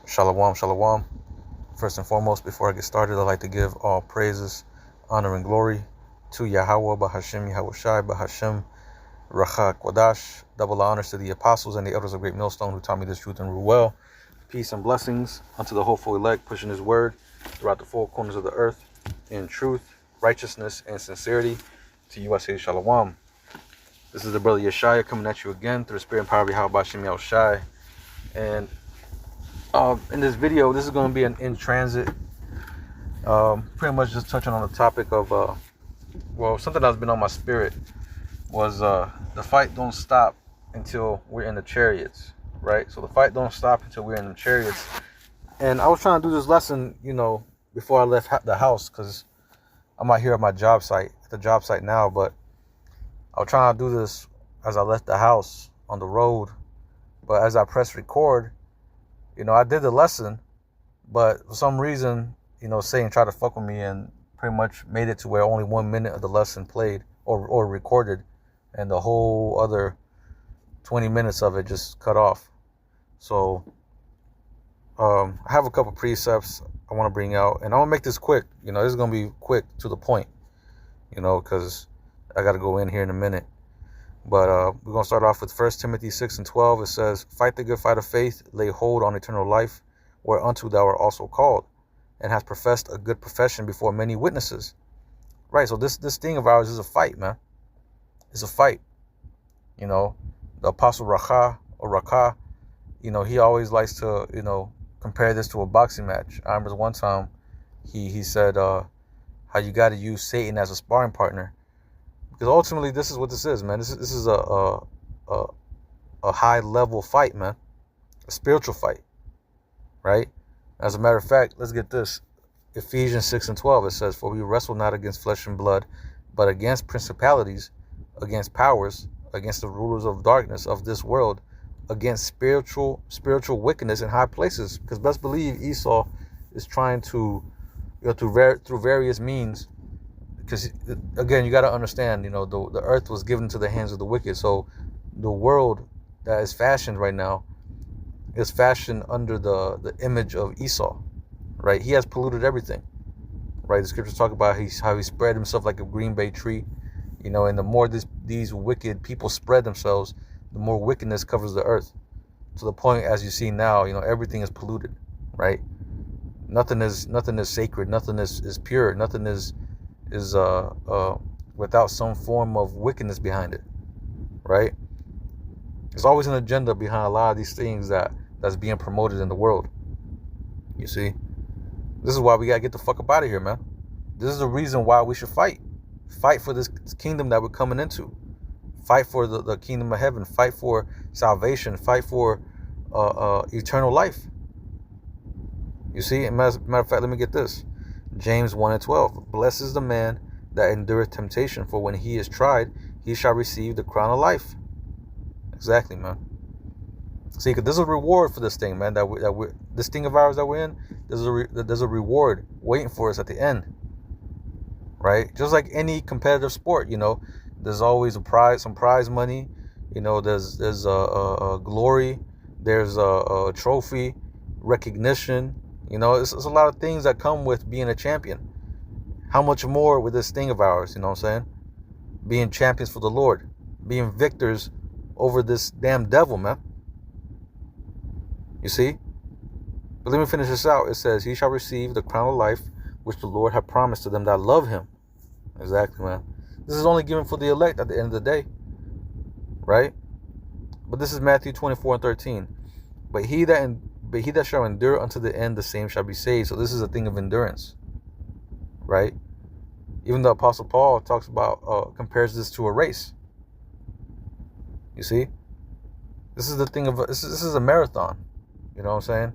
Shalom, shalom. First and foremost, before I get started, I'd like to give all praises, honor, and glory to Yahweh, Bahashem, Yahushai, Bahashem, Racha, Kwadash. Double honors to the apostles and the elders of Great Millstone who taught me this truth and rule well. Peace and blessings unto the hopeful elect, pushing his word throughout the four corners of the earth in truth, righteousness, and sincerity. To you I say shalom. This is the brother Yeshaya coming at you again through the spirit and power of Yahweh, Bahashem, Yahushai. And in this video, this is going to be an in transit, pretty much just touching on the topic of something that's been on my spirit was the fight don't stop until we're in the chariots, right? So the fight don't stop until we're in the chariots. And I was trying to do this lesson, before I left the house, because I'm out here at my job site, now, but I was trying to do this as I left the house on the road. But as I pressed record, I did the lesson, but for some reason, Satan tried to fuck with me and pretty much made it to where only 1 minute of the lesson played or recorded, and the whole other 20 minutes of it just cut off. So I have a couple precepts I want to bring out, and I want to make this quick. This is going to be quick to the point, because I got to go in here in a minute. But we're going to start off with 1 Timothy 6:12. It says, "Fight the good fight of faith, lay hold on eternal life, whereunto thou art also called, and hast professed a good profession before many witnesses." Right, so this thing of ours is a fight, man. It's a fight. The Apostle Rakah, he always likes to, compare this to a boxing match. I remember one time he said how you got to use Satan as a sparring partner. Because ultimately, this is what this is, man. This is a high level fight, man. A spiritual fight, right? As a matter of fact, let's get this. Ephesians 6:12. It says, "For we wrestle not against flesh and blood, but against principalities, against powers, against the rulers of darkness of this world, against spiritual wickedness in high places." Because best believe Esau is trying to, through various means. Because, again, you got to understand, the earth was given to the hands of the wicked. So the world that is fashioned right now is fashioned under the image of Esau, right? He has polluted everything, right? The scriptures talk about how he spread himself like a green bay tree, and the more these wicked people spread themselves, the more wickedness covers the earth. To the point, as you see now, everything is polluted, right? Nothing is sacred. Nothing is pure. Nothing is without some form of wickedness behind it, right? There's always an agenda behind a lot of these things that's being promoted in the world. You see, this is why we gotta get the fuck up out of here, man. This is the reason why we should fight for this kingdom that we're coming into. Fight for the kingdom of heaven. Fight for salvation. Fight for eternal life. You see, matter of fact, let me get this. James 1:12. "Blessed is the man that endureth temptation, for when he is tried, he shall receive the crown of life." Exactly, man. See, because there's a reward for this thing, man. This thing of ours that we're in, there's a reward waiting for us at the end, right? Just like any competitive sport, there's always some prize money. There's a glory, there's a trophy, recognition. It's a lot of things that come with being a champion. How much more with this thing of ours, you know what I'm saying? Being champions for the Lord. Being victors over this damn devil, man. You see? But let me finish this out. It says, "He shall receive the crown of life, which the Lord hath promised to them that love him." Exactly, man. This is only given for the elect at the end of the day. Right? But this is Matthew 24:13. But he that shall endure unto the end, the same shall be saved. So this is a thing of endurance, right? Even the Apostle Paul talks about, compares this to a race. You see, this is the thing of this is a marathon. You know what I'm saying?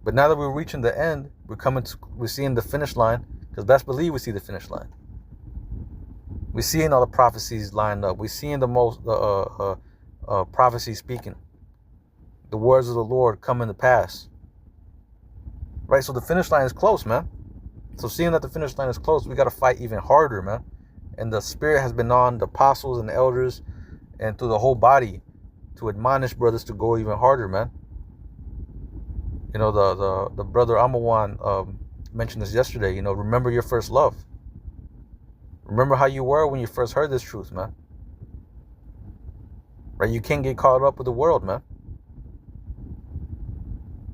But now that we're reaching the end, we're seeing the finish line. Because best believe we see the finish line. We're seeing all the prophecies lined up. We're seeing the prophecy speaking. The words of the Lord come into pass. Right? So the finish line is close, man. So seeing that the finish line is close, we got to fight even harder, man. And the Spirit has been on the apostles and the elders and through the whole body to admonish brothers to go even harder, man. You know, the brother Amawan mentioned this yesterday. You know, remember your first love. Remember how you were when you first heard this truth, man. Right? You can't get caught up with the world, man.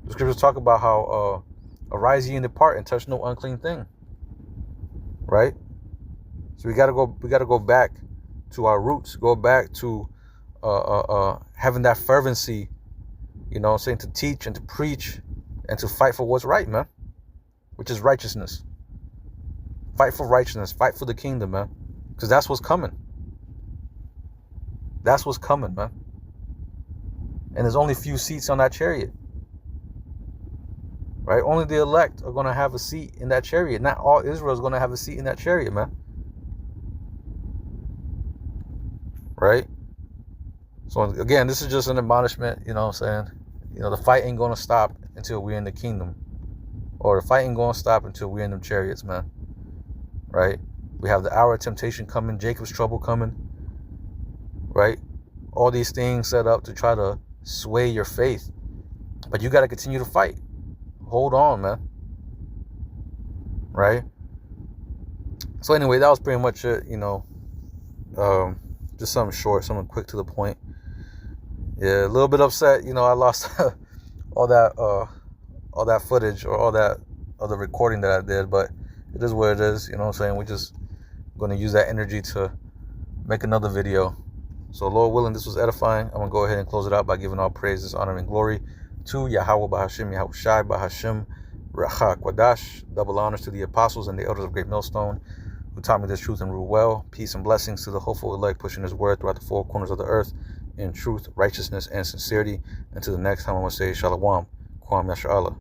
The scriptures talk about how arise ye and depart and touch no unclean thing. Right? So we gotta go back to our roots, go back to having that fervency, you know what I'm saying, to teach and to preach and to fight for what's right, man. Which is righteousness. Fight for righteousness, fight for the kingdom, man. Because that's what's coming. That's what's coming, man. And there's only few seats on that chariot. Right? Only the elect are going to have a seat in that chariot. Not all Israel is going to have a seat in that chariot, man. Right? So again, this is just an admonishment, you know what I'm saying? You know, the fight ain't going to stop until we're in the kingdom. Or the fight ain't going to stop until we're in them chariots, man. Right? We have the hour of temptation coming, Jacob's trouble coming. Right? All these things set up to try to sway your faith. But you got to continue to fight. Hold on, man. Right? So anyway, that was pretty much it, you know. Just something short, something quick to the point. Yeah, a little bit upset, you know, I lost all that footage or all that other recording that I did, but it is what it is, you know what I'm saying? We're just going to use that energy to make another video. So Lord willing, this was edifying. I'm going to go ahead and close it out by giving all praises, honor, and glory to Yahweh Bahashim, Yahushai Bahashim, Racha Kwadash. Double honors to the apostles and the elders of Great Millstone who taught me this truth and rule well. Peace and blessings to the hopeful elect pushing his word throughout the four corners of the earth in truth, righteousness, and sincerity. And to the next time, I'm going to say Shalom, Kwam Yasha Allah.